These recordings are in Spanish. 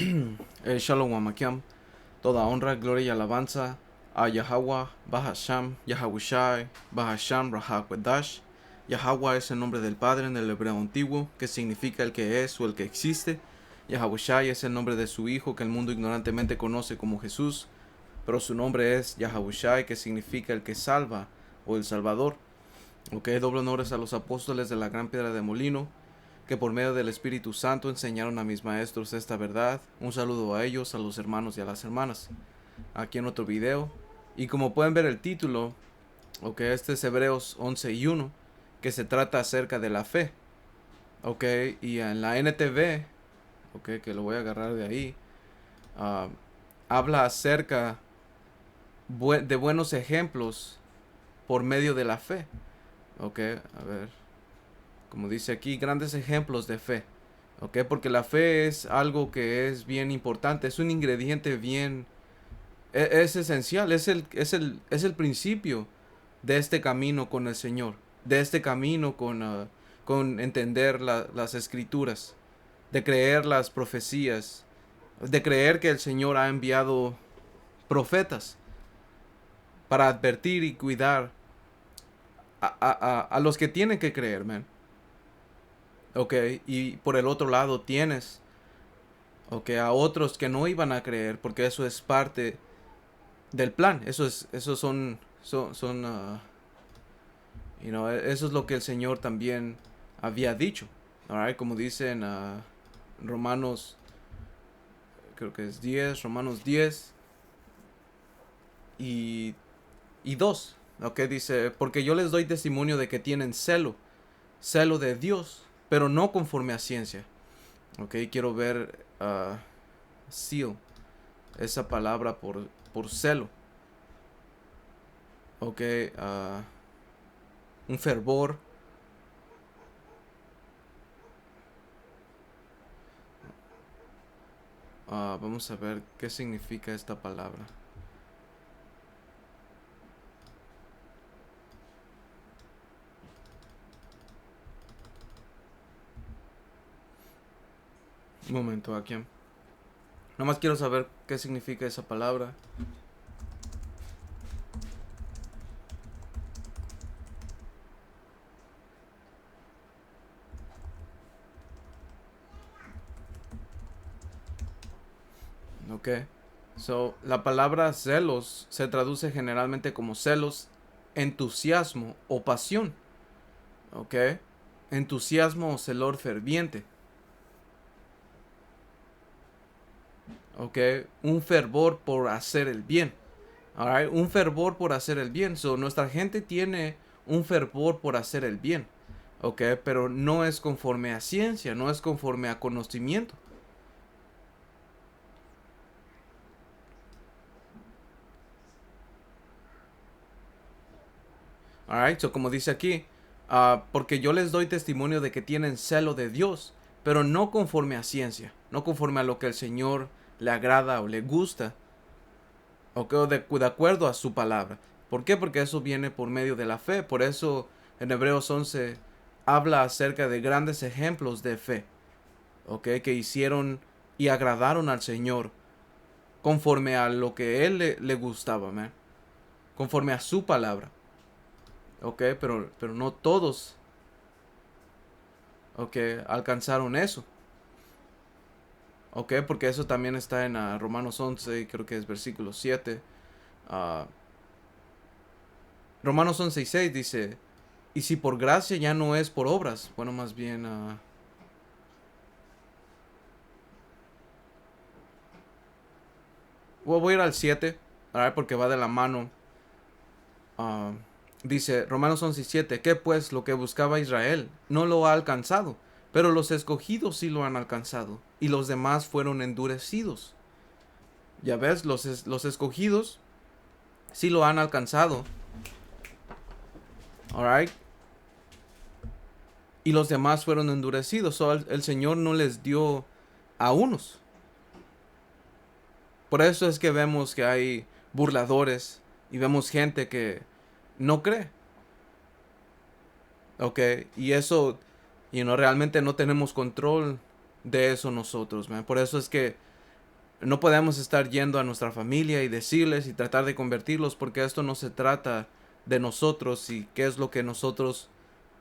Shalom Amakiam, toda honra, gloria y alabanza a Yahweh, Bahasham, Yahawashi, Bahasham, Rahakwadash. Yahweh es el nombre del Padre en el hebreo antiguo, que significa el que es o el que existe. Yahawashi es el nombre de su Hijo, que el mundo ignorantemente conoce como Jesús, pero su nombre es Yahawashi, que significa el que salva o el Salvador. Doble honores a los apóstoles de la gran piedra de molino, que por medio del Espíritu Santo enseñaron a mis maestros esta verdad. Un saludo a ellos, a los hermanos y a las hermanas. Aquí en otro video. Y como pueden ver el título, este es Hebreos 11:1, que se trata acerca de la fe. Y en la NTV, que lo voy a agarrar de ahí, habla acerca de buenos ejemplos por medio de la fe. A ver, como dice aquí, grandes ejemplos de fe. Porque la fe es algo que es bien importante, es un ingrediente bien, es esencial, es el principio de este camino con el Señor, de este camino con entender las escrituras, de creer las profecías, de creer que el Señor ha enviado profetas para advertir y cuidar a los que tienen que creer, man. Y por el otro lado tienes a otros que no iban a creer, porque eso es parte del plan. Eso eso es lo que el Señor también había dicho. Alright, como dice en Romanos, creo que es 10, Romanos 10 y, y 2. Dice, porque yo les doy testimonio de que tienen celo de Dios, pero no conforme a ciencia. Quiero ver seal, esa palabra por celo. Un fervor. Vamos a ver qué significa esta palabra. Un momento, aquí. Nomás quiero saber qué significa esa palabra. La palabra celos se traduce generalmente como celos, entusiasmo o pasión. Entusiasmo o celor ferviente. Un fervor por hacer el bien. Alright, un fervor por hacer el bien. Nuestra gente tiene un fervor por hacer el bien. Pero no es conforme a ciencia, no es conforme a conocimiento. Alright, como dice aquí, porque yo les doy testimonio de que tienen celo de Dios, pero no conforme a ciencia, no conforme a lo que el Señor le agrada o le gusta, de acuerdo a su palabra. ¿Por qué? Porque eso viene por medio de la fe. Por eso en Hebreos 11 habla acerca de grandes ejemplos de fe, que hicieron y agradaron al Señor conforme a lo que Él le gustaba, man. Conforme a su palabra. Pero no todos, alcanzaron eso. Porque eso también está en Romanos 11, creo que es versículo 7. Romanos 11:6 dice, y si por gracia ya no es por obras. Bueno, más bien, voy a ir al 7, porque va de la mano. Dice Romanos 11:7, que pues lo que buscaba Israel no lo ha alcanzado, pero los escogidos sí lo han alcanzado, y los demás fueron endurecidos. Ya ves, los escogidos sí lo han alcanzado. Alright. Y los demás fueron endurecidos. El Señor no les dio a unos. Por eso es que vemos que hay burladores y vemos gente que no cree. Y eso, realmente no tenemos control de eso nosotros, man. Por eso es que no podemos estar yendo a nuestra familia y decirles y tratar de convertirlos, porque esto no se trata de nosotros y qué es lo que nosotros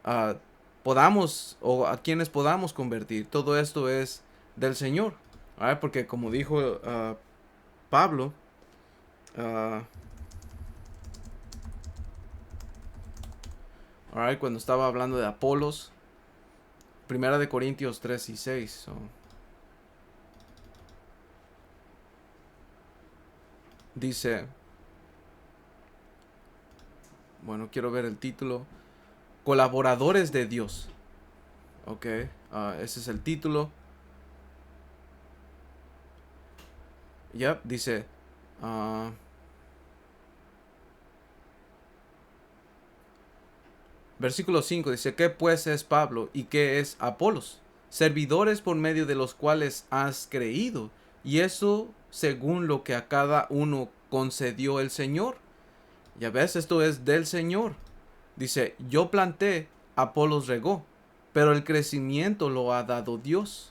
ah, podamos o a quienes podamos convertir. Todo esto es del Señor. Alright, porque como dijo Pablo, ah, alright, cuando estaba hablando de Apolos, Primera de Corintios 3 y 6. Dice, bueno, quiero ver el título. Colaboradores de Dios. Ok, ese es el título. Yep, dice, versículo 5 dice, ¿qué pues es Pablo y qué es Apolos? Servidores por medio de los cuales has creído, y eso según lo que a cada uno concedió el Señor. Ya ves, esto es del Señor. Dice, yo planté, Apolos regó, pero el crecimiento lo ha dado Dios.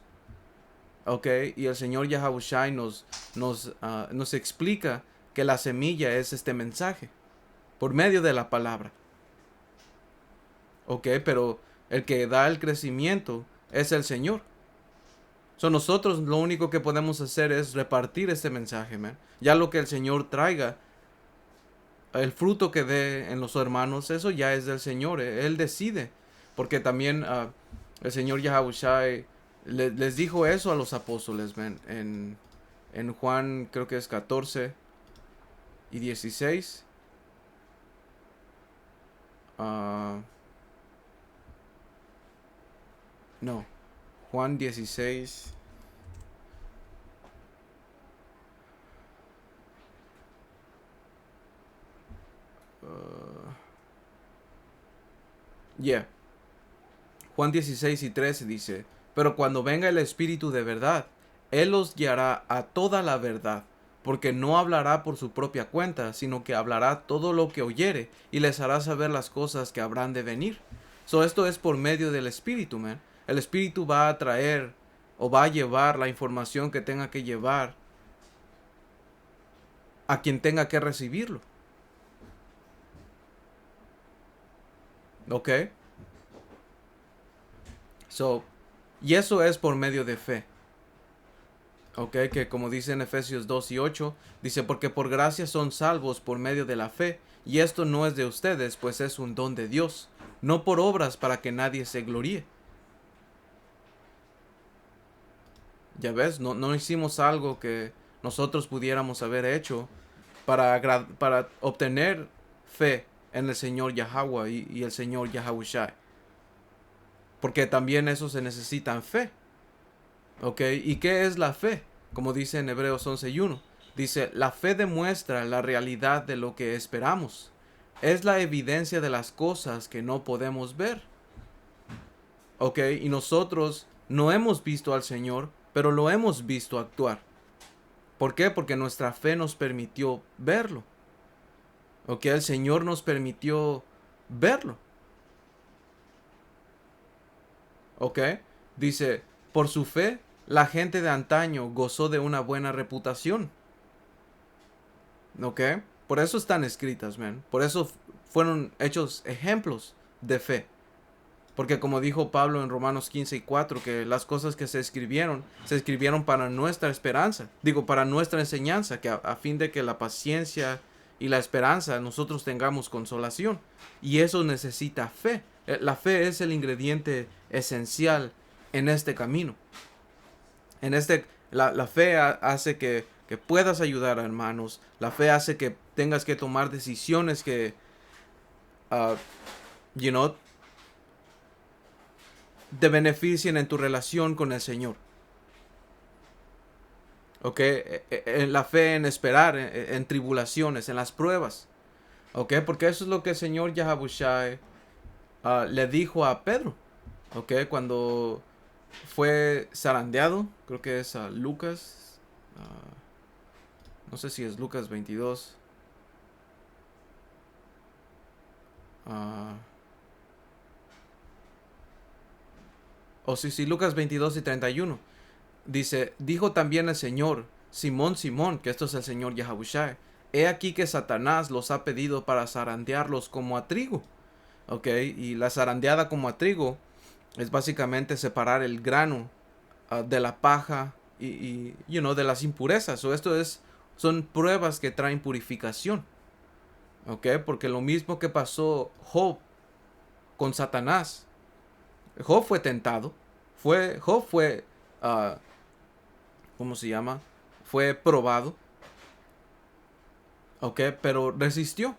Ok, y el Señor Yahawashi nos explica que la semilla es este mensaje, por medio de la palabra. Ok, pero el que da el crecimiento es el Señor. Nosotros lo único que podemos hacer es repartir este mensaje, man. Ya lo que el Señor traiga, el fruto que dé en los hermanos, eso ya es del Señor. Él decide. Porque también el Señor Yahawashi les dijo eso a los apóstoles, man. En Juan, creo que es 14 y 16. No, Juan 16. Juan 16 y 13 dice, pero cuando venga el Espíritu de verdad, Él os guiará a toda la verdad, porque no hablará por su propia cuenta, sino que hablará todo lo que oyere, y les hará saber las cosas que habrán de venir. Esto es por medio del Espíritu, man. El Espíritu va a traer o va a llevar la información que tenga que llevar a quien tenga que recibirlo. ¿Ok? Y eso es por medio de fe. Ok, que como dice en Efesios 2 y 8, dice, porque por gracia son salvos por medio de la fe, y esto no es de ustedes, pues es un don de Dios, no por obras para que nadie se gloríe. Ya ves, no hicimos algo que nosotros pudiéramos haber hecho para obtener fe en el Señor Yahweh y el Señor Yahawashi. Porque también eso se necesita en fe. ¿Ok? ¿Y qué es la fe? Como dice en Hebreos 11:1. Dice, la fe demuestra la realidad de lo que esperamos. Es la evidencia de las cosas que no podemos ver. ¿Ok? Y nosotros no hemos visto al Señor, pero lo hemos visto actuar. ¿Por qué? Porque nuestra fe nos permitió verlo. ¿Ok? El Señor nos permitió verlo. ¿Ok? Dice, por su fe, la gente de antaño gozó de una buena reputación. ¿Ok? Por eso están escritas, man. Por eso fueron hechos ejemplos de fe. Porque como dijo Pablo en Romanos 15 y 4, que las cosas que se escribieron para nuestra esperanza. Digo, para nuestra enseñanza, que a fin de que la paciencia y la esperanza nosotros tengamos consolación. Y eso necesita fe. La fe es el ingrediente esencial en este camino. La fe hace que puedas ayudar a hermanos. La fe hace que tengas que tomar decisiones que, uh, you know, te beneficien en tu relación con el Señor. ¿Ok? La fe en esperar, en tribulaciones, en las pruebas. ¿Ok? Porque eso es lo que el Señor Yahawashi le dijo a Pedro. ¿Ok? Cuando fue zarandeado, creo que es a Lucas. No sé si es Lucas 22. Sí, Lucas 22 y 31. Dice, dijo también el Señor, Simón, Simón, que esto es el Señor Yahushua, he aquí que Satanás los ha pedido para zarandearlos como a trigo. Ok, y la zarandeada como a trigo es básicamente separar el grano de la paja y de las impurezas. O esto son pruebas que traen purificación. Ok, porque lo mismo que pasó Job con Satanás. Job fue tentado. Job fue, ¿cómo se llama? Fue probado. Ok, pero resistió.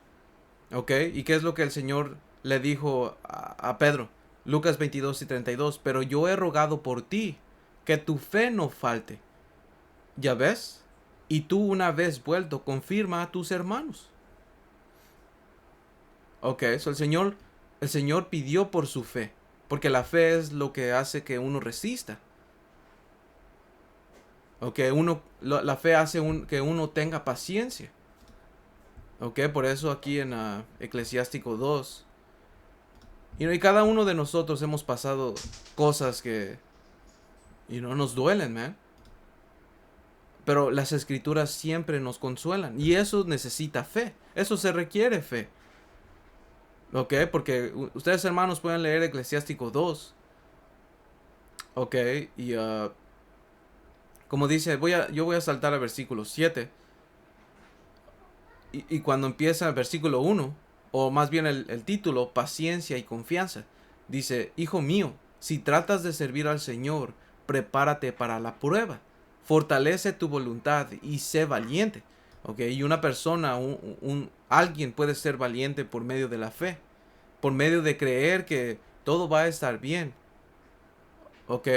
Ok, ¿y qué es lo que el Señor le dijo a Pedro? Lucas 22:32. Pero yo he rogado por ti, que tu fe no falte. ¿Ya ves? Y tú, una vez vuelto, confirma a tus hermanos. Ok, so el Señor pidió por su fe. Porque la fe es lo que hace que uno resista. Ok, la fe hace que uno tenga paciencia. Ok, por eso aquí en Eclesiástico 2. Y cada uno de nosotros hemos pasado cosas que nos duelen, man. Pero las escrituras siempre nos consuelan. Y eso necesita fe. Eso se requiere fe. Ok, porque ustedes hermanos pueden leer Eclesiástico 2. Ok, y como dice, yo voy a saltar al versículo 7. Y cuando empieza el versículo 1, o más bien el título, paciencia y confianza, dice, hijo mío, si tratas de servir al Señor, prepárate para la prueba, fortalece tu voluntad y sé valiente. Okay, y una persona, alguien puede ser valiente por medio de la fe, por medio de creer que todo va a estar bien. Ok,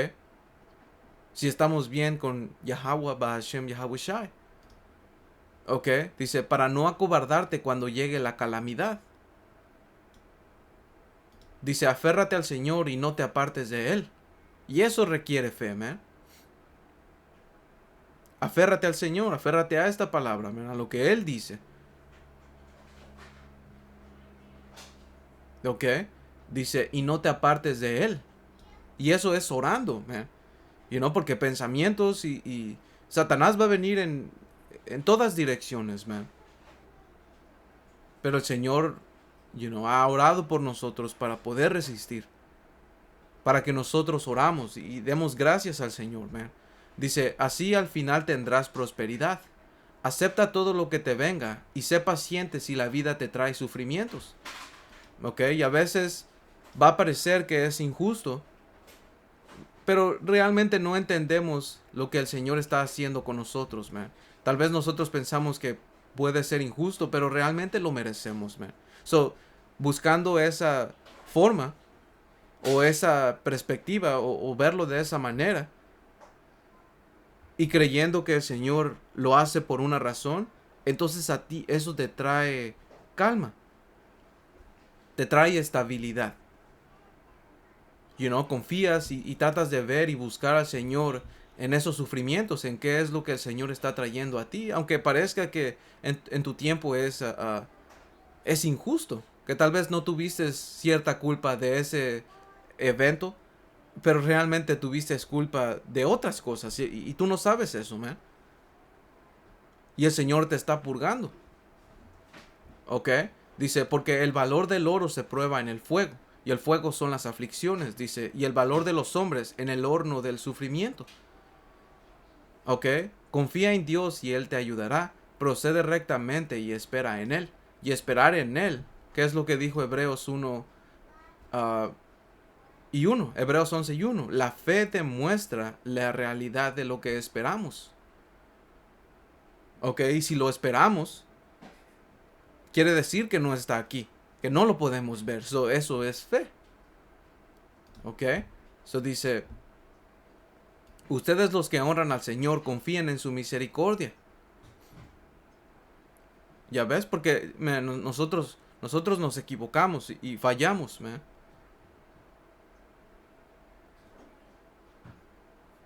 si estamos bien con Yahweh Bahashem Yahushai. Ok, dice, para no acobardarte cuando llegue la calamidad. Dice, aférrate al Señor y no te apartes de Él. Y eso requiere fe, man. Aférrate al Señor, aférrate a esta palabra, man, a lo que Él dice. Ok, dice, y no te apartes de Él. Y eso es orando, man. Porque pensamientos y Satanás va a venir en todas direcciones, man. Pero el Señor, ha orado por nosotros para poder resistir. Para que nosotros oramos y demos gracias al Señor, man. Dice, así al final tendrás prosperidad. Acepta todo lo que te venga y sé paciente si la vida te trae sufrimientos. Ok, y a veces va a parecer que es injusto, pero realmente no entendemos lo que el Señor está haciendo con nosotros, man. Tal vez nosotros pensamos que puede ser injusto, pero realmente lo merecemos, man. So, buscando esa forma o esa perspectiva o verlo de esa manera y creyendo que el Señor lo hace por una razón, entonces a ti eso te trae calma, te trae estabilidad. Confías y tratas de ver y buscar al Señor en esos sufrimientos, en qué es lo que el Señor está trayendo a ti, aunque parezca que en tu tiempo es injusto, que tal vez no tuviste cierta culpa de ese evento, pero realmente tuviste culpa de otras cosas y tú no sabes eso, man. Y el Señor te está purgando. ¿Ok? Dice, porque el valor del oro se prueba en el fuego, y el fuego son las aflicciones, dice, y el valor de los hombres en el horno del sufrimiento. ¿Ok? Confía en Dios y Él te ayudará. Procede rectamente y espera en Él. Y esperar en Él, ¿qué es lo que dijo Hebreos 1 y 1? Hebreos 11 y 1. La fe te muestra la realidad de lo que esperamos. ¿Ok? Y si lo esperamos, quiere decir que no está aquí, que no lo podemos ver. Eso es fe. ¿Ok? Dice, ustedes los que honran al Señor confíen en su misericordia. Ya ves, porque nosotros nos equivocamos y fallamos, man.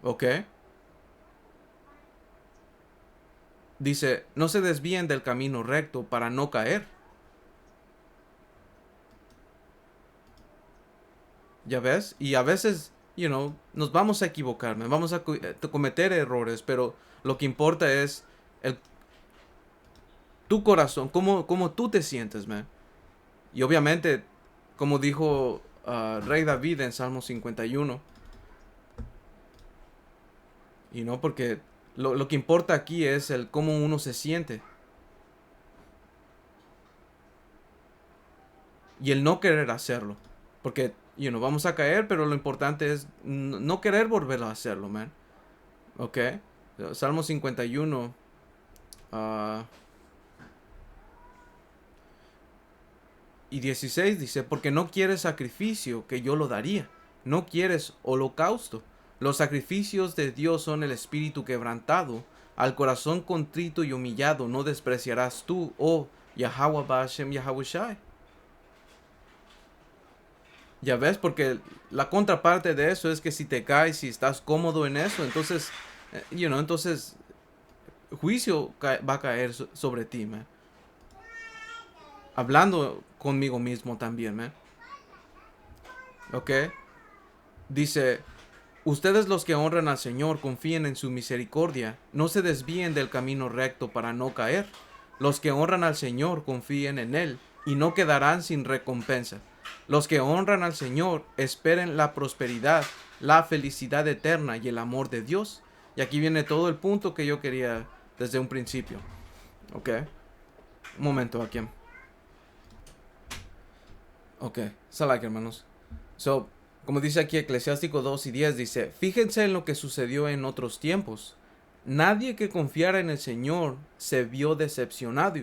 ¿Ok? Dice, no se desvíen del camino recto para no caer. ¿Ya ves? Y a veces nos vamos a equivocar, man. Vamos a cometer errores, pero lo que importa es el, tu corazón, cómo tú te sientes, man. Y obviamente, como dijo Rey David en Salmo 51, porque lo que importa aquí es el cómo uno se siente. Y el no querer hacerlo. Porque, vamos a caer, pero lo importante es no querer volver a hacerlo, man. ¿Ok? Salmo 51. Y 16 dice, porque no quieres sacrificio, que yo lo daría. No quieres holocausto. Los sacrificios de Dios son el espíritu quebrantado. Al corazón contrito y humillado no despreciarás tú, oh Yahweh Ba'ashem Yahawashi. Ya ves, porque la contraparte de eso es que si te caes, si estás cómodo en eso, entonces, entonces juicio va a caer sobre ti, man. Hablando conmigo mismo también, man. ¿Ok? Dice, ustedes los que honran al Señor confíen en su misericordia, no se desvíen del camino recto para no caer. Los que honran al Señor confíen en Él y no quedarán sin recompensa. Los que honran al Señor esperen la prosperidad, la felicidad eterna y el amor de Dios. Y aquí viene todo el punto que yo quería desde un principio. ¿Ok? Un momento aquí. Ok, Salak, hermanos. So, como dice aquí Eclesiástico 2:10, dice, fíjense en lo que sucedió en otros tiempos. Nadie que confiara en el Señor se vio decepcionado.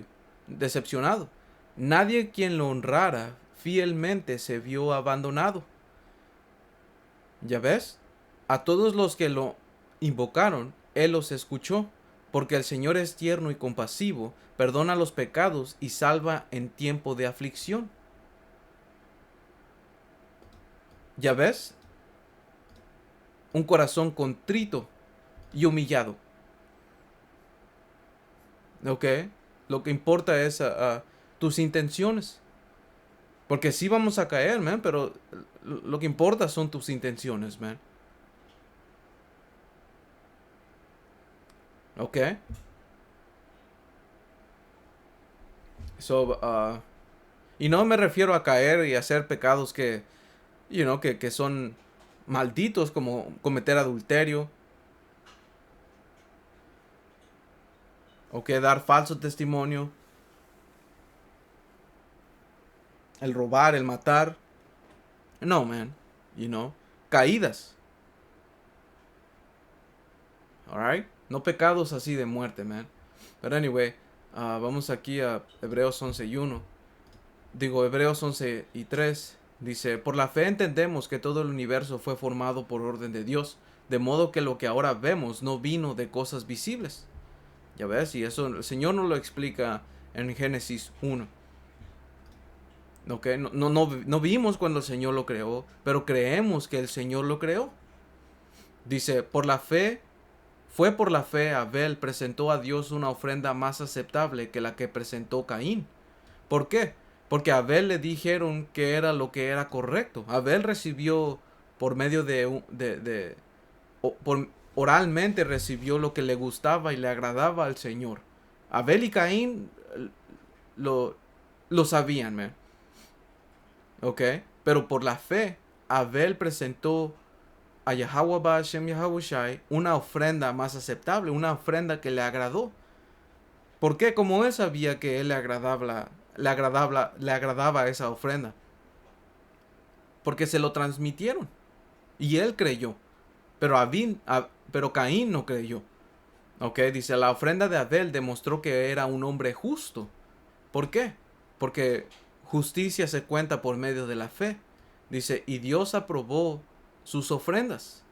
Nadie quien lo honrara fielmente se vio abandonado. ¿Ya ves? A todos los que lo invocaron, Él los escuchó, porque el Señor es tierno y compasivo, perdona los pecados y salva en tiempo de aflicción. ¿Ya ves? Un corazón contrito y humillado. ¿Ok? Lo que importa es tus intenciones. Porque sí vamos a caer, man, pero lo que importa son tus intenciones, man. ¿Ok? So, y no me refiero a caer y hacer pecados que son malditos, como cometer adulterio. O que dar falso testimonio. El robar, el matar. No, man. Caídas. Alright. No pecados así de muerte, man. But anyway, vamos aquí a Hebreos 11:1. Hebreos 11:3. Dice, por la fe entendemos que todo el universo fue formado por orden de Dios, de modo que lo que ahora vemos no vino de cosas visibles. Ya ves, y eso el Señor nos lo explica en Génesis 1. Okay, no vimos cuando el Señor lo creó, pero creemos que el Señor lo creó. Dice, fue por la fe Abel presentó a Dios una ofrenda más aceptable que la que presentó Caín. ¿Por qué? Porque a Abel le dijeron que era lo que era correcto. Abel recibió por medio oralmente recibió lo que le gustaba y le agradaba al Señor. Abel y Caín lo sabían, man. ¿Ok? Pero por la fe, Abel presentó a Yahweh Ba'ashem Yahawashi una ofrenda más aceptable, una ofrenda que le agradó. ¿Por qué? Como él sabía que él le agradaba esa ofrenda. Porque se lo transmitieron. Y él creyó. Pero Caín no creyó. ¿Ok? Dice, la ofrenda de Abel demostró que era un hombre justo. ¿Por qué? Porque justicia se cuenta por medio de la fe. Dice, y Dios aprobó sus ofrendas.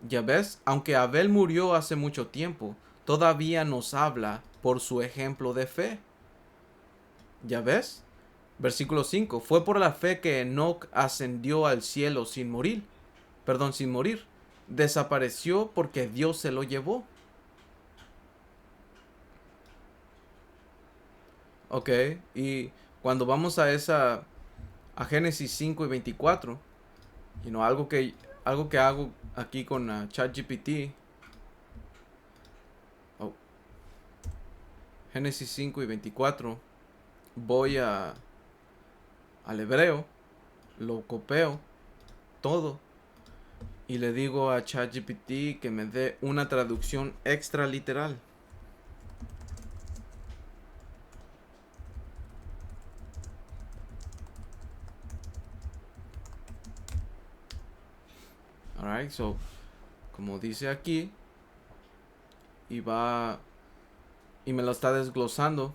Ya ves, aunque Abel murió hace mucho tiempo, todavía nos habla por su ejemplo de fe. ¿Ya ves? Versículo 5. Fue por la fe que Enoc ascendió al cielo sin morir. Sin morir. Desapareció porque Dios se lo llevó. Ok, y cuando vamos a Génesis 5:24, Algo que hago aquí con ChatGPT. Oh, Génesis 5 y 24. Voy al hebreo, lo copio todo y le digo a ChatGPT que me dé una traducción extra literal. Alright, so como dice aquí, y va y me lo está desglosando.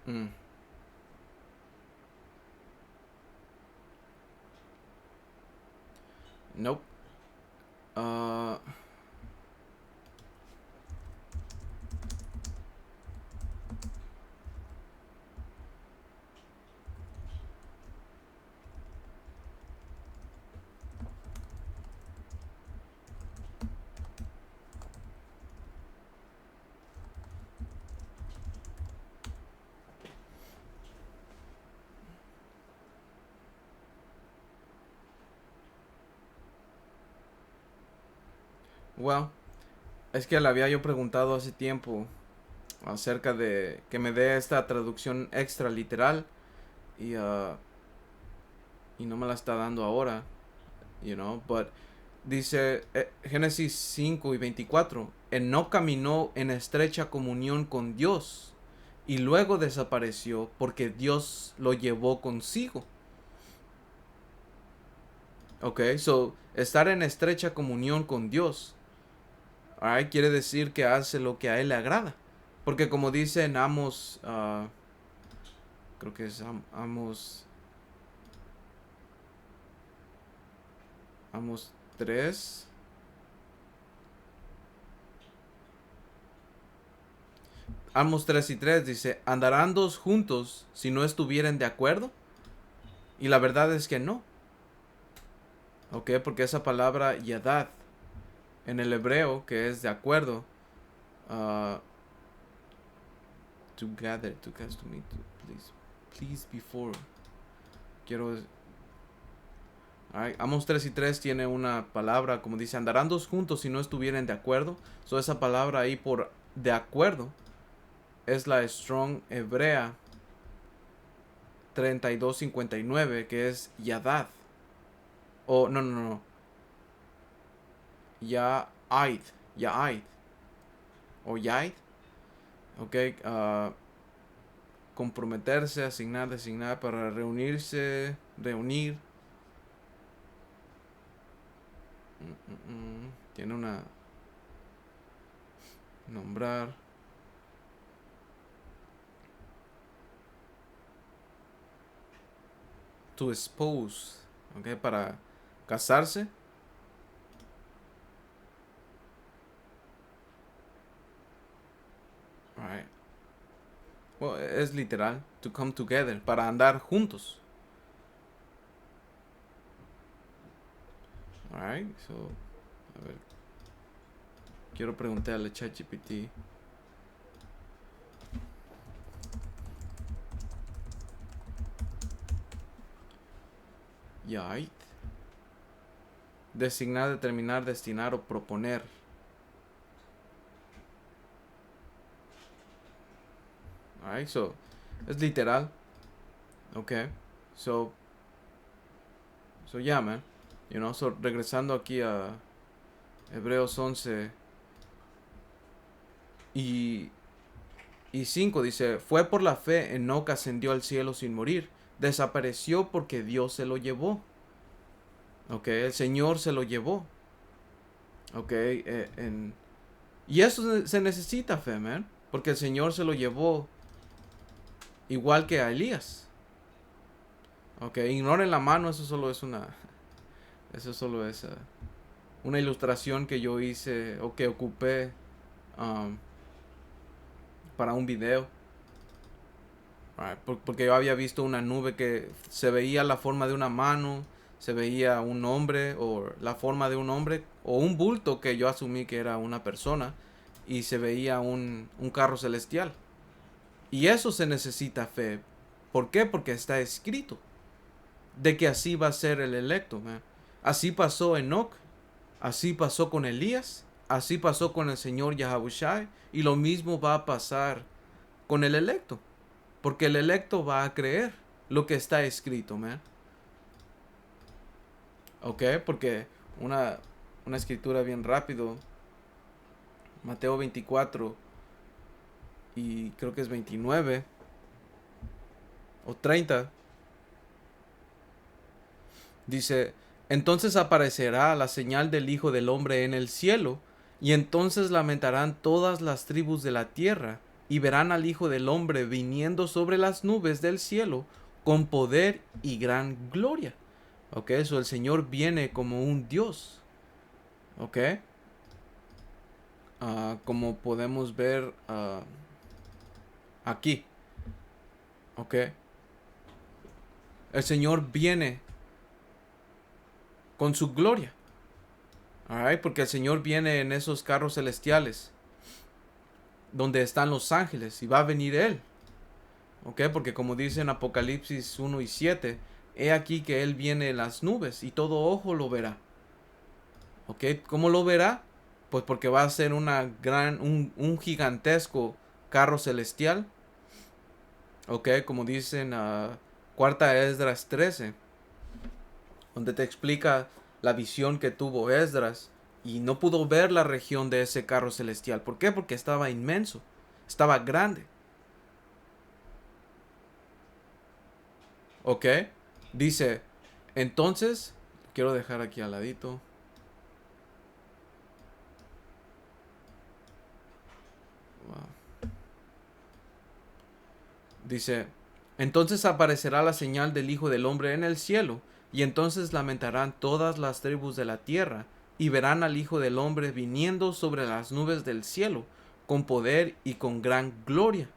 Mm. Nope. Uh, well, es que le había yo preguntado hace tiempo acerca de que me dé esta traducción extra literal y, y no me la está dando ahora, but dice Génesis 5 y 24, Enoc caminó en estrecha comunión con Dios y luego desapareció porque Dios lo llevó consigo. Ok, so estar en estrecha comunión con Dios, alright, quiere decir que hace lo que a Él le agrada. Porque como dice en Amos, creo que es Amos 3. Amos 3 y 3 dice, ¿andarán dos juntos si no estuvieren de acuerdo? Y la verdad es que no. Ok, porque esa palabra yadad en el hebreo, que es de acuerdo, uh, together, to meet, please before. Quiero. Amos 3 y 3 tiene una palabra, como dice, andarán dos juntos si no estuvieran de acuerdo. So esa palabra ahí por de acuerdo es la Strong Hebrea 3259, que es yadad. O no. Ya'id. Ya'id. O Yaid. Ok. Comprometerse, asignar, designar, para reunirse, reunir. Tiene una. Nombrar. To espouse. Ok, para casarse. Alright. Well, es literal. To come together. Para andar juntos. Alright, so. A ver. Quiero preguntarle a ChatGPT. Yait. Designar, determinar, destinar o proponer. Alright, so. Es literal. Okay. So yeah, man. So regresando aquí a Hebreos 11 y 5 dice, fue por la fe Enoc ascendió al cielo sin morir, desapareció porque Dios se lo llevó. Ok, el Señor se lo llevó. Ok, y eso se necesita fe, man, porque el Señor se lo llevó igual que a Elías. Ok, ignoren la mano, eso solo es una ilustración que yo hice o que ocupé um, para un video. Right, porque yo había visto una nube que se veía la forma de una mano, se veía un hombre o la forma de un hombre o un bulto que yo asumí que era una persona y se veía un carro celestial. Y eso se necesita fe. ¿Por qué? Porque está escrito de que así va a ser el electo, man. Así pasó Enoch, así pasó con Elías, así pasó con el Señor Yahabushai y lo mismo va a pasar con el electo. Porque el electo va a creer lo que está escrito, man. ¿Ok? Porque una escritura bien rápido. Mateo 24 y creo que es 29 o 30. Dice, entonces aparecerá la señal del Hijo del Hombre en el cielo, y entonces lamentarán todas las tribus de la tierra, y verán al Hijo del Hombre viniendo sobre las nubes del cielo con poder y gran gloria. Ok, eso el Señor viene como un Dios. Ok, como podemos ver aquí. Ok, el Señor viene con su gloria. Alright, porque el Señor viene en esos carros celestiales donde están los ángeles y va a venir Él. Ok, porque como dice en Apocalipsis 1 y 7, he aquí que Él viene en las nubes y todo ojo lo verá. Ok, ¿cómo lo verá? Pues porque va a ser un gigantesco carro celestial. Ok, como dice en Cuarta Esdras 13, donde te explica la visión que tuvo Esdras y no pudo ver la región de ese carro celestial. ¿Por qué? Porque estaba inmenso, estaba grande. ¿Ok? Dice, entonces, quiero dejar aquí al ladito. Wow. Dice, entonces aparecerá la señal del Hijo del Hombre en el cielo, y entonces lamentarán todas las tribus de la tierra, y verán al Hijo del Hombre viniendo sobre las nubes del cielo, con poder y con gran gloria.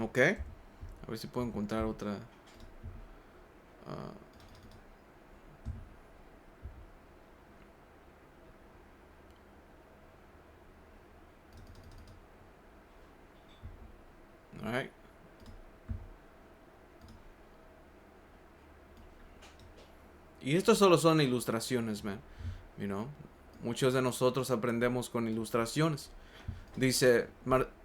¿Ok? A ver si puedo encontrar otra. Uh, alright. Y esto solo son ilustraciones, man. You know, muchos de nosotros aprendemos con ilustraciones. Dice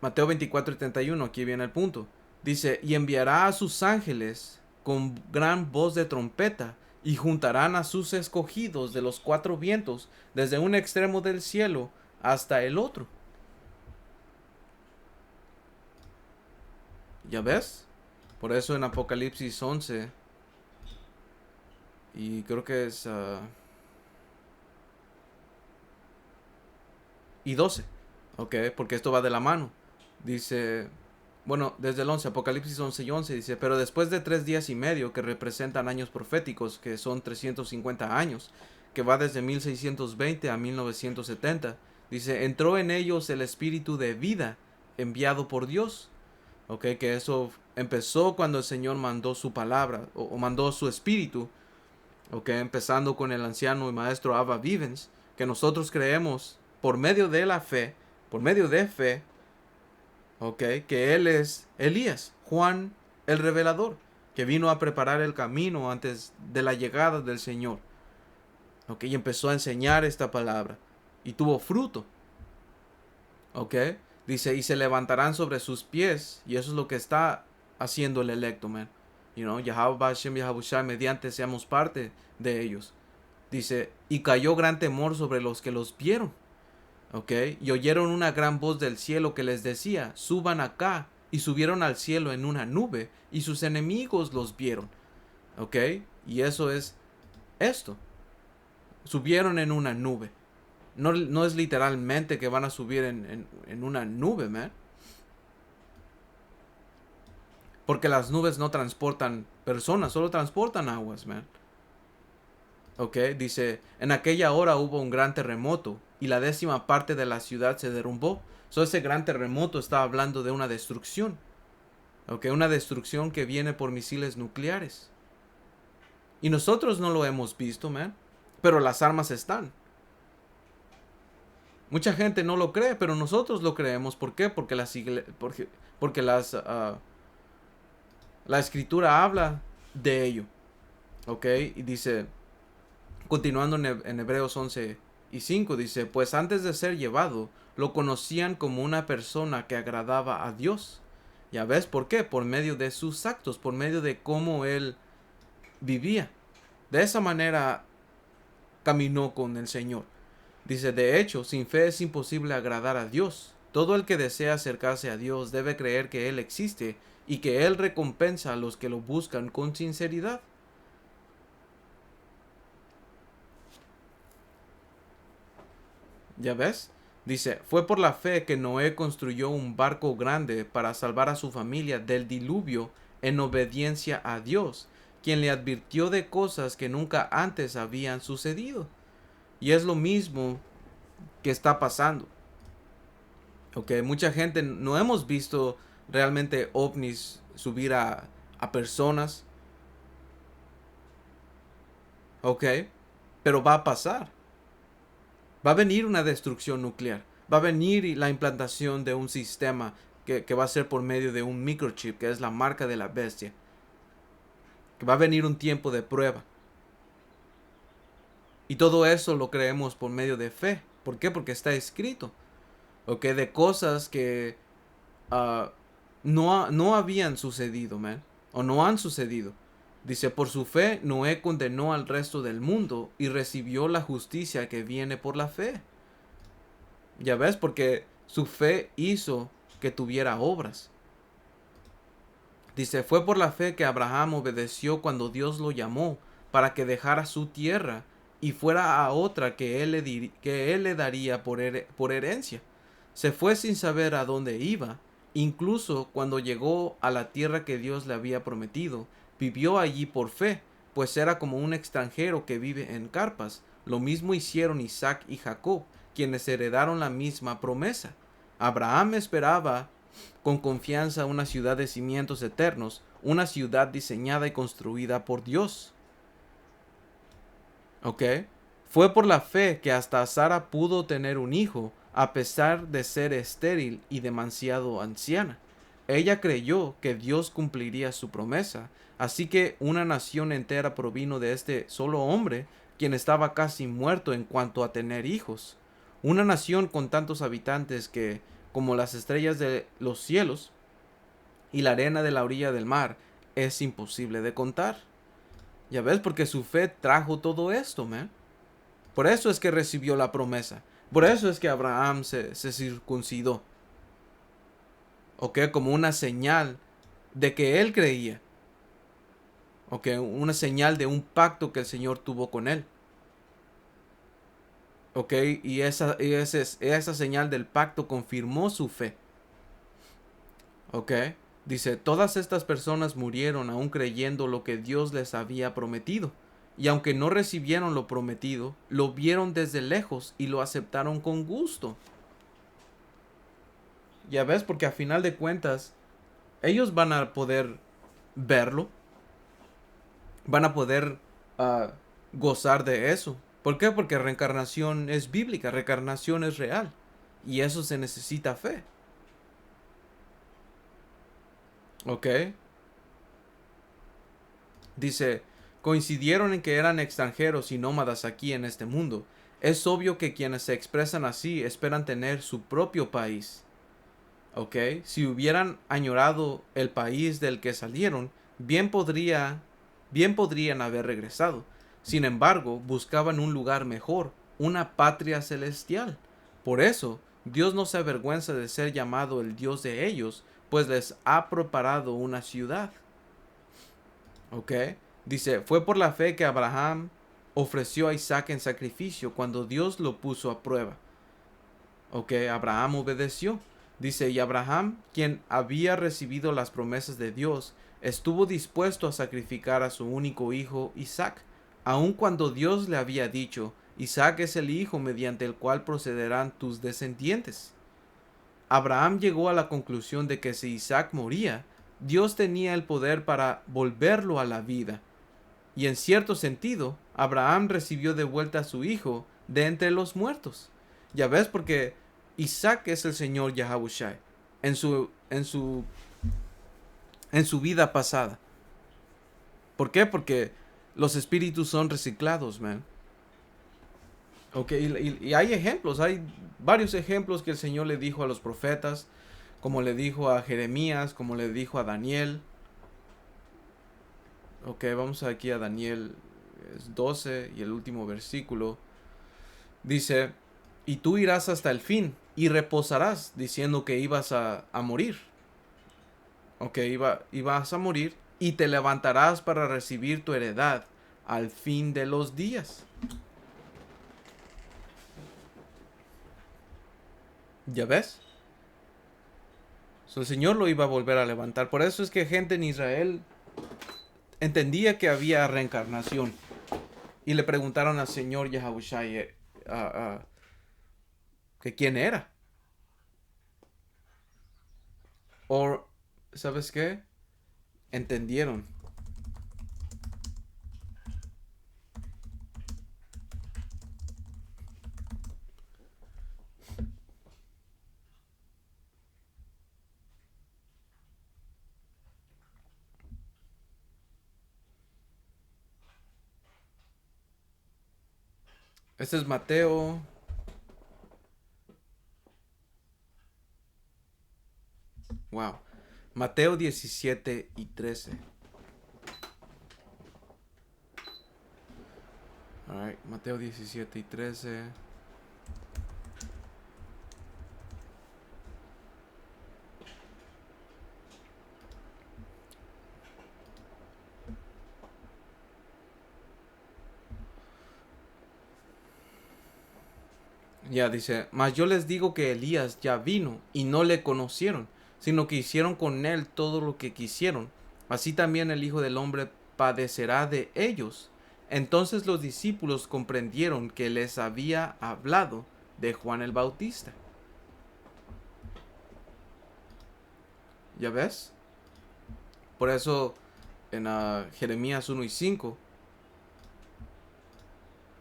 Mateo 24 y 31, aquí viene el punto. Dice, y enviará a sus ángeles con gran voz de trompeta, y juntarán a sus escogidos de los cuatro vientos, desde un extremo del cielo hasta el otro. ¿Ya ves? Por eso en Apocalipsis 11, y creo que es... y 12, ¿ok? Porque esto va de la mano. Dice, bueno, desde el 11, Apocalipsis 11 y 11 dice, pero después de 3 días y medio que representan años proféticos, que son 350 años, que va desde 1620 a 1970, dice, entró en ellos el espíritu de vida enviado por Dios. Ok, que eso empezó cuando el Señor mandó su palabra o mandó su espíritu. Ok, empezando con el anciano y maestro Abba Vivens, que nosotros creemos por medio de la fe, por medio de fe, ok, que él es Elías, Juan el revelador, que vino a preparar el camino antes de la llegada del Señor. Ok, y empezó a enseñar esta palabra y tuvo fruto. Ok, dice, y se levantarán sobre sus pies, y eso es lo que está haciendo el electo, man. You know, Yahweh Hashem Yahabushai, mediante seamos parte de ellos. Dice, y cayó gran temor sobre los que los vieron. ¿Ok? Y oyeron una gran voz del cielo que les decía, suban acá. Y subieron al cielo en una nube, y sus enemigos los vieron. ¿Ok? Y eso es esto. Subieron en una nube. No es literalmente que van a subir en una nube, man. Porque las nubes no transportan personas, solo transportan aguas, man. Ok, dice, en aquella hora hubo un gran terremoto y la 10ª parte de la ciudad se derrumbó. Ese gran terremoto está hablando de una destrucción. Ok, una destrucción que viene por misiles nucleares. Y nosotros no lo hemos visto, man. Pero las armas están. Mucha gente no lo cree, pero nosotros lo creemos. ¿Por qué? Porque la escritura habla de ello. Ok, y dice, continuando en Hebreos 11:5, dice, pues antes de ser llevado, lo conocían como una persona que agradaba a Dios. ¿Ya ves por qué? Por medio de sus actos, por medio de cómo él vivía. De esa manera caminó con el Señor. Dice, de hecho, sin fe es imposible agradar a Dios. Todo el que desea acercarse a Dios debe creer que Él existe y que Él recompensa a los que lo buscan con sinceridad. ¿Ya ves? Dice, fue por la fe que Noé construyó un barco grande para salvar a su familia del diluvio en obediencia a Dios, quien le advirtió de cosas que nunca antes habían sucedido. Y es lo mismo que está pasando. Ok, mucha gente no hemos visto realmente ovnis subir a personas. Ok, pero va a pasar. Va a venir una destrucción nuclear. Va a venir la implantación de un sistema que va a ser por medio de un microchip, que es la marca de la bestia. Que va a venir un tiempo de prueba. Y todo eso lo creemos por medio de fe. ¿Por qué? Porque está escrito. Ok, de cosas que uh, no habían sucedido, man. O no han sucedido. Dice, por su fe, Noé condenó al resto del mundo y recibió la justicia que viene por la fe. Ya ves, porque su fe hizo que tuviera obras. Dice, fue por la fe que Abraham obedeció cuando Dios lo llamó para que dejara su tierra y fuera a otra que él le daría por herencia. Se fue sin saber a dónde iba. Incluso cuando llegó a la tierra que Dios le había prometido, vivió allí por fe, pues era como un extranjero que vive en carpas. Lo mismo hicieron Isaac y Jacob, quienes heredaron la misma promesa. Abraham esperaba con confianza una ciudad de cimientos eternos, una ciudad diseñada y construida por Dios. ¿Ok? Fue por la fe que hasta Sara pudo tener un hijo, a pesar de ser estéril y demasiado anciana. Ella creyó que Dios cumpliría su promesa, así que una nación entera provino de este solo hombre, quien estaba casi muerto en cuanto a tener hijos. Una nación con tantos habitantes que, como las estrellas de los cielos y la arena de la orilla del mar, es imposible de contar. Ya ves, porque su fe trajo todo esto, man. Por eso es que recibió la promesa. Por eso es que Abraham se circuncidó. Ok, como una señal de que él creía. Ok, una señal de un pacto que el Señor tuvo con él. Ok, y esa señal del pacto confirmó su fe. Ok, dice, todas estas personas murieron aún creyendo lo que Dios les había prometido. Y aunque no recibieron lo prometido, lo vieron desde lejos y lo aceptaron con gusto. Ya ves, porque a final de cuentas, ellos van a poder verlo. Van a poder gozar de eso. ¿Por qué? Porque reencarnación es bíblica, reencarnación es real. Y eso se necesita fe. ¿Ok? Dice, coincidieron en que eran extranjeros y nómadas aquí en este mundo. Es obvio que quienes se expresan así esperan tener su propio país. ¿Ok? Si hubieran añorado el país del que salieron, bien podrían haber regresado. Sin embargo, buscaban un lugar mejor, una patria celestial. Por eso, Dios no se avergüenza de ser llamado el Dios de ellos, pues les ha preparado una ciudad. ¿Ok? Dice, fue por la fe que Abraham ofreció a Isaac en sacrificio cuando Dios lo puso a prueba. ¿Ok? Abraham obedeció. Dice, y Abraham, quien había recibido las promesas de Dios, estuvo dispuesto a sacrificar a su único hijo Isaac aun cuando Dios le había dicho, Isaac es el hijo mediante el cual procederán tus descendientes. Abraham llegó a la conclusión de que si Isaac moría, Dios tenía el poder para volverlo a la vida. Y en cierto sentido, Abraham recibió de vuelta a su hijo de entre los muertos. Ya ves, porque Isaac es el Señor Yahawashi en su vida pasada. ¿Por qué? Porque los espíritus son reciclados, man. Ok, y hay ejemplos, hay varios ejemplos que el Señor le dijo a los profetas, como le dijo a Jeremías, como le dijo a Daniel. Ok, vamos aquí a Daniel 12 y el último versículo. Dice, y tú irás hasta el fin y reposarás, diciendo que ibas a morir. Ok, ibas a morir y te levantarás para recibir tu heredad al fin de los días. ¿Ya ves? So, el Señor lo iba a volver a levantar. Por eso es que gente en Israel entendía que había reencarnación. Y le preguntaron al Señor Yahawashi que quién era. O, ¿sabes qué? Entendieron. Este es Mateo. Wow. Mateo 17 y 13. Alright, Mateo 17 y 13. Ya dice, mas yo les digo que Elías ya vino y no le conocieron, sino que hicieron con él todo lo que quisieron. Así también el Hijo del Hombre padecerá de ellos. Entonces los discípulos comprendieron que les había hablado de Juan el Bautista. ¿Ya ves? Por eso en Jeremías 1 y 5.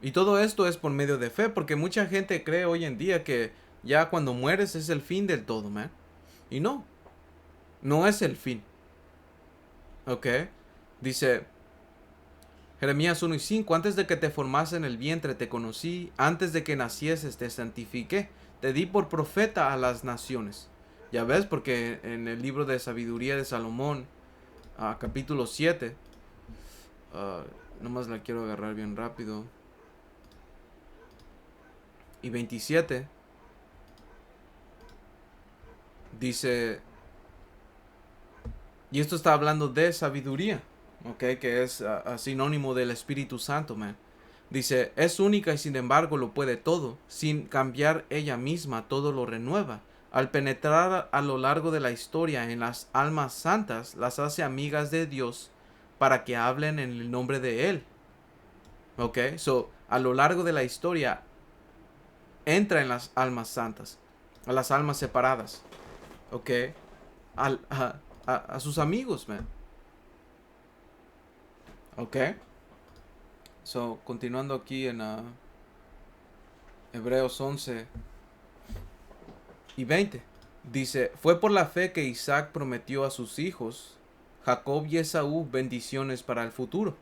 Y todo esto es por medio de fe, porque mucha gente cree hoy en día que ya cuando mueres es el fin del todo, man. Y no, no es el fin. ¿Ok? Dice Jeremías 1 y 5, antes de que te formase en el vientre te conocí, antes de que nacieses te santifiqué, te di por profeta a las naciones. Ya ves, porque en el libro de sabiduría de Salomón, capítulo 7, nomás la quiero agarrar bien rápido, y 27, dice, y esto está hablando de sabiduría, ¿ok? Que es sinónimo del Espíritu Santo, man. Dice, es única y sin embargo lo puede todo, sin cambiar ella misma todo lo renueva. Al penetrar a lo largo de la historia en las almas santas, las hace amigas de Dios para que hablen en el nombre de Él. ¿Ok? So, a lo largo de la historia, entra en las almas santas, a las almas separadas. ¿Ok? A sus amigos, man. ¿Ok? So, continuando aquí en Hebreos 11 y 20. Dice, fue por la fe que Isaac prometió a sus hijos, Jacob y Esaú, bendiciones para el futuro.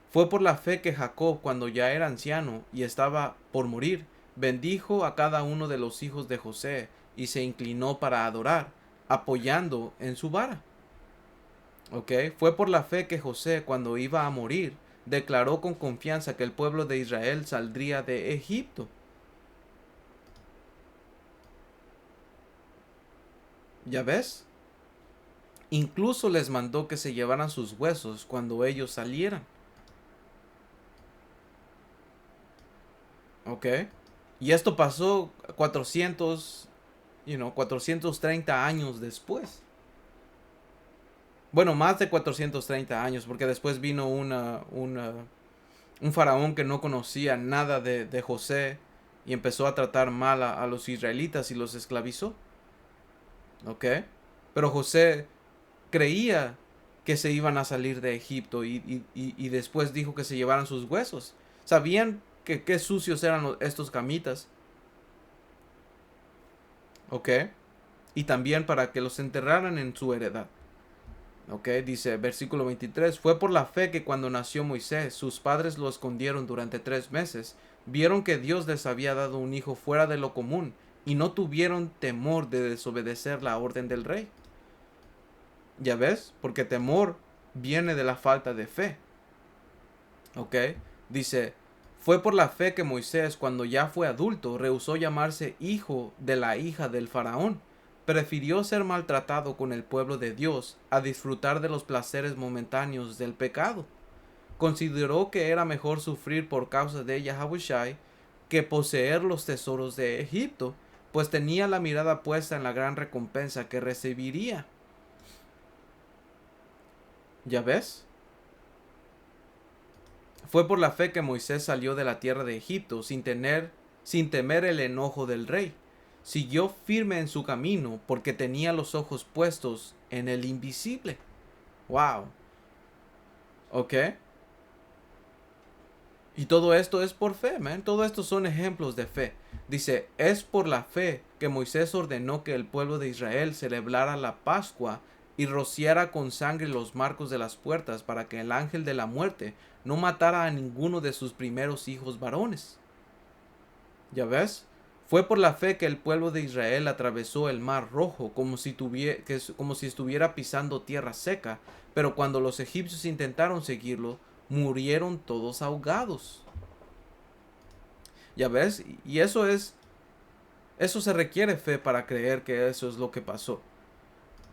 Fue por la fe que Jacob, cuando ya era anciano y estaba por morir, bendijo a cada uno de los hijos de José y se inclinó para adorar, apoyando en su vara. ¿Ok? Fue por la fe que José, cuando iba a morir, declaró con confianza que el pueblo de Israel saldría de Egipto. ¿Ya ves? Incluso les mandó que se llevaran sus huesos cuando ellos salieran. ¿Ok? Y esto pasó 430 años después. Bueno, más de 430 años, porque después vino Un faraón que no conocía nada de José y empezó a tratar mal a los israelitas y los esclavizó. ¿Ok? Pero José creía que se iban a salir de Egipto y después dijo que se llevaran sus huesos. Sabían que qué sucios eran estos camitas. ¿Ok? Y también para que los enterraran en su heredad. ¿Ok? Dice versículo 23, fue por la fe que cuando nació Moisés, sus padres lo escondieron durante 3 meses. Vieron que Dios les había dado un hijo fuera de lo común y no tuvieron temor de desobedecer la orden del rey. ¿Ya ves? Porque temor viene de la falta de fe. ¿Ok? Dice, fue por la fe que Moisés, cuando ya fue adulto, rehusó llamarse hijo de la hija del faraón. Prefirió ser maltratado con el pueblo de Dios a disfrutar de los placeres momentáneos del pecado. Consideró que era mejor sufrir por causa de Yahushai que poseer los tesoros de Egipto, pues tenía la mirada puesta en la gran recompensa que recibiría. ¿Ya ves? Fue por la fe que Moisés salió de la tierra de Egipto sin temer el enojo del rey. Siguió firme en su camino porque tenía los ojos puestos en el invisible. Wow. ¿Ok? Y todo esto es por fe, man. Todo esto son ejemplos de fe. Dice, es por la fe que Moisés ordenó que el pueblo de Israel celebrara la Pascua y rociara con sangre los marcos de las puertas para que el ángel de la muerte no matara a ninguno de sus primeros hijos varones. ¿Ya ves? Fue por la fe que el pueblo de Israel atravesó el mar rojo como si estuviera pisando tierra seca, pero cuando los egipcios intentaron seguirlo, murieron todos ahogados. ¿Ya ves? Y eso se requiere fe para creer que eso es lo que pasó.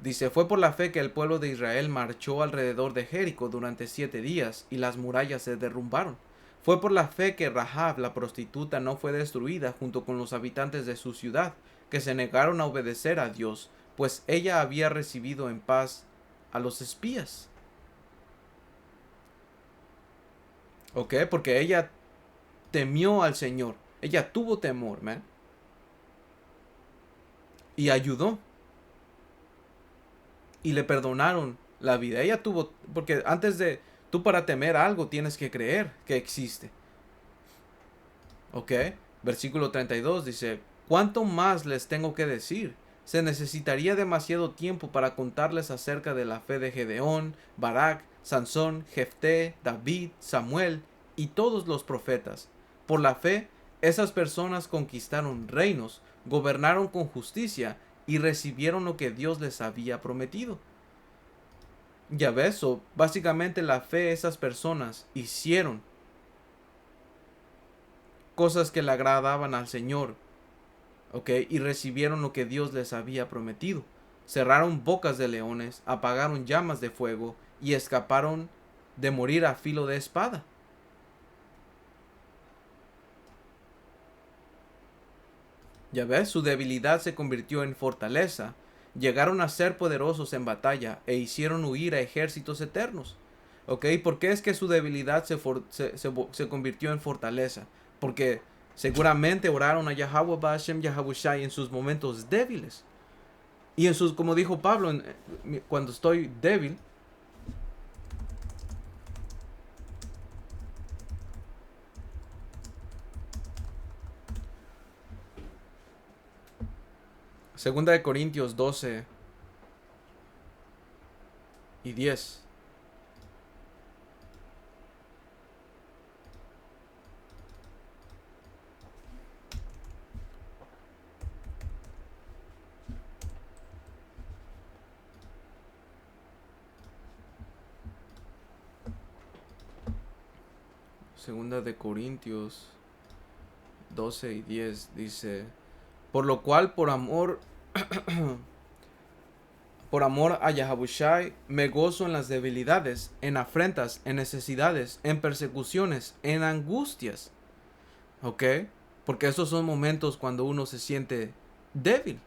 Dice, fue por la fe que el pueblo de Israel marchó alrededor de Jericó durante 7 días y las murallas se derrumbaron. Fue por la fe que Rahab, la prostituta, no fue destruida junto con los habitantes de su ciudad, que se negaron a obedecer a Dios, pues ella había recibido en paz a los espías. ¿Ok? Porque ella temió al Señor. Ella tuvo temor, man. Y ayudó. Y le perdonaron la vida. Ella tuvo, porque antes de, tú para temer algo tienes que creer que existe. ¿Ok? Versículo 32 dice, ¿cuánto más les tengo que decir? Se necesitaría demasiado tiempo para contarles acerca de la fe de Gedeón, Barak, Sansón, Jefté, David, Samuel y todos los profetas. Por la fe, esas personas conquistaron reinos, gobernaron con justicia y recibieron lo que Dios les había prometido. Ya ves, básicamente la fe de esas personas hicieron cosas que le agradaban al Señor, ¿ok? Y recibieron lo que Dios les había prometido. Cerraron bocas de leones, apagaron llamas de fuego y escaparon de morir a filo de espada. Ya ves, su debilidad se convirtió en fortaleza. Llegaron a ser poderosos en batalla e hicieron huir a ejércitos eternos. ¿Ok? ¿Por qué es que su debilidad se convirtió en fortaleza? Porque seguramente oraron a Yahweh Bashem Yahabushai en sus momentos débiles. Y en sus, como dijo Pablo, cuando estoy débil, segunda de Corintios 12 y 10. Segunda de Corintios 12 y 10 dice, por lo cual por amor a Yahabushai me gozo en las debilidades, en afrentas, en necesidades, en persecuciones, en angustias. ¿Ok? Porque esos son momentos cuando uno se siente débil.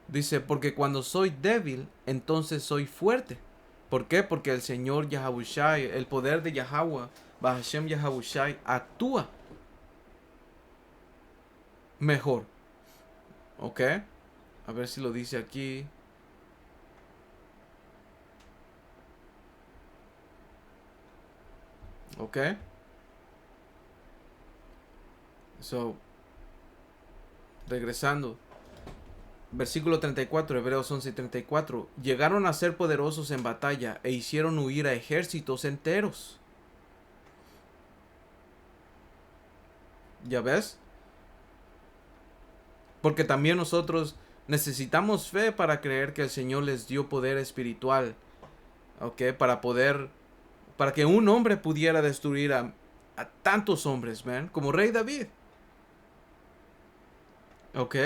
Dice, porque cuando soy débil, entonces soy fuerte. ¿Por qué? Porque el Señor Yahawashi, el poder de Yahweh, Bahashem Yahawashi, actúa mejor. ¿Ok? A ver si lo dice aquí. ¿Ok? So, regresando. Versículo 34, Hebreos 11:34. Llegaron a ser poderosos en batalla e hicieron huir a ejércitos enteros. ¿Ya ves? Porque también nosotros necesitamos fe para creer que el Señor les dio poder espiritual. ¿Ok? Para que un hombre pudiera destruir a tantos hombres, man. Como Rey David. ¿Ok?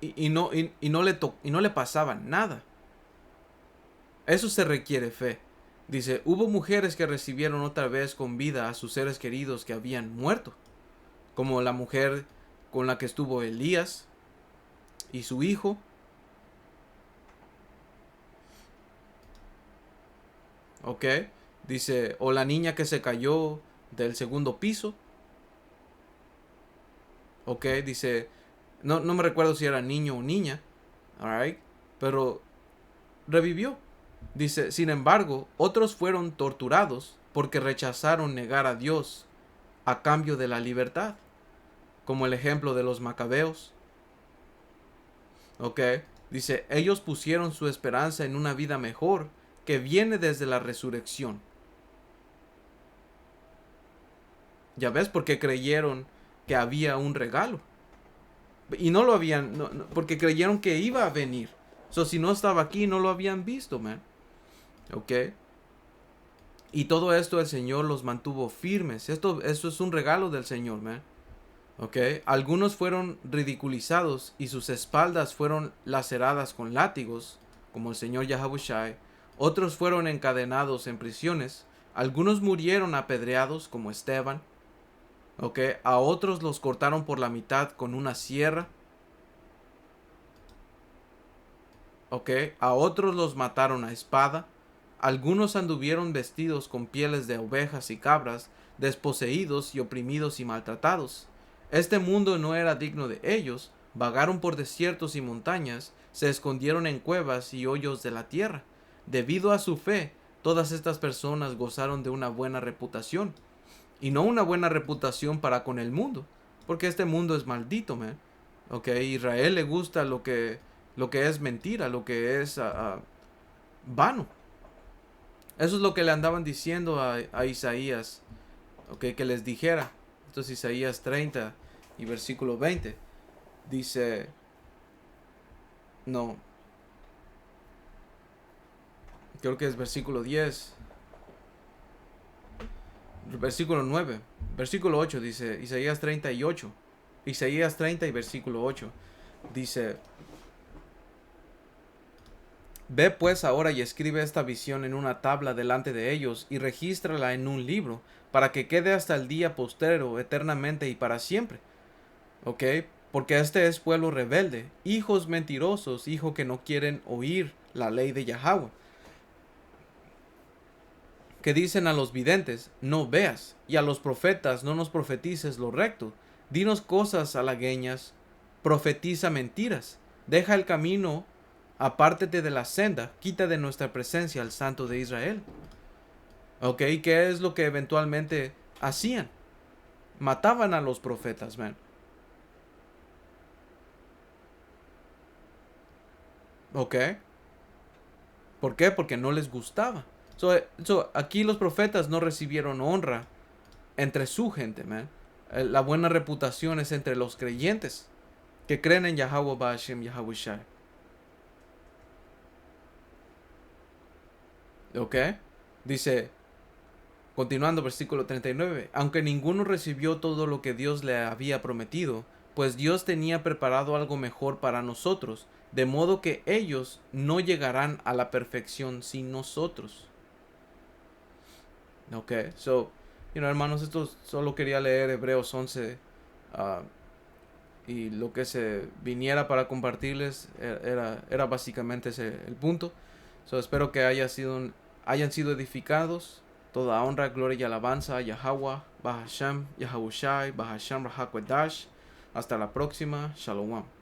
Y no le pasaba nada. Eso se requiere fe. Dice, hubo mujeres que recibieron otra vez con vida a sus seres queridos que habían muerto, como la mujer con la que estuvo Elías y su hijo. ¿Ok? Dice, o la niña que se cayó del segundo piso. ¿Ok? Dice, no me recuerdo si era niño o niña. Alright. Pero revivió. Dice, sin embargo, otros fueron torturados porque rechazaron negar a Dios a cambio de la libertad, como el ejemplo de los macabeos. ¿Ok? Dice, ellos pusieron su esperanza en una vida mejor que viene desde la resurrección. Ya ves, porque creyeron que había un regalo. Y no lo habían, porque creyeron que iba a venir. Si no estaba aquí, no lo habían visto, man. ¿Ok? Y todo esto el Señor los mantuvo firmes. Esto es un regalo del Señor, man. ¿Ok? Algunos fueron ridiculizados y sus espaldas fueron laceradas con látigos, como el Señor Yahawashi. Otros fueron encadenados en prisiones. Algunos murieron apedreados, como Esteban. ¿Ok? A otros los cortaron por la mitad con una sierra. ¿Ok? A otros los mataron a espada. Algunos anduvieron vestidos con pieles de ovejas y cabras, desposeídos y oprimidos y maltratados. Este mundo no era digno de ellos, vagaron por desiertos y montañas, se escondieron en cuevas y hoyos de la tierra. Debido a su fe, todas estas personas gozaron de una buena reputación. Y no una buena reputación para con el mundo, porque este mundo es maldito, man. Ok, Israel le gusta lo que es mentira, lo que es vano. Eso es lo que le andaban diciendo a Isaías, okay, que les dijera. Esto es Isaías 30 y versículo 20. Dice, no, creo que es versículo 10. Versículo 9. Versículo 8 dice, Isaías 38. Isaías 30 y versículo 8. Dice, ve pues ahora y escribe esta visión en una tabla delante de ellos y regístrala en un libro, para que quede hasta el día postrero, eternamente y para siempre. ¿Ok? Porque este es pueblo rebelde, hijos mentirosos, hijos que no quieren oír la ley de Yahweh. Que dicen a los videntes, no veas, y a los profetas, no nos profetices lo recto. Dinos cosas halagueñas, profetiza mentiras. Deja el camino, apártete de la senda, quita de nuestra presencia al Santo de Israel. ¿Ok? ¿Qué es lo que eventualmente hacían? Mataban a los profetas, man. ¿Ok? ¿Por qué? Porque no les gustaba. Aquí los profetas no recibieron honra entre su gente, man. La buena reputación es entre los creyentes que creen en Yahweh Ba'ashem Yahawashi. ¿Ok? Dice, continuando versículo 39, aunque ninguno recibió todo lo que Dios le había prometido, pues Dios tenía preparado algo mejor para nosotros, de modo que ellos no llegarán a la perfección sin nosotros. Ok, hermanos, esto solo quería leer Hebreos 11 y lo que se viniera para compartirles era básicamente ese el punto. So, espero que hayan sido edificados. Toda honra, gloria y alabanza a Yahweh, Bahasham, Yahawashi, Bahasham Rahakwadash. Hasta la próxima. Shalom.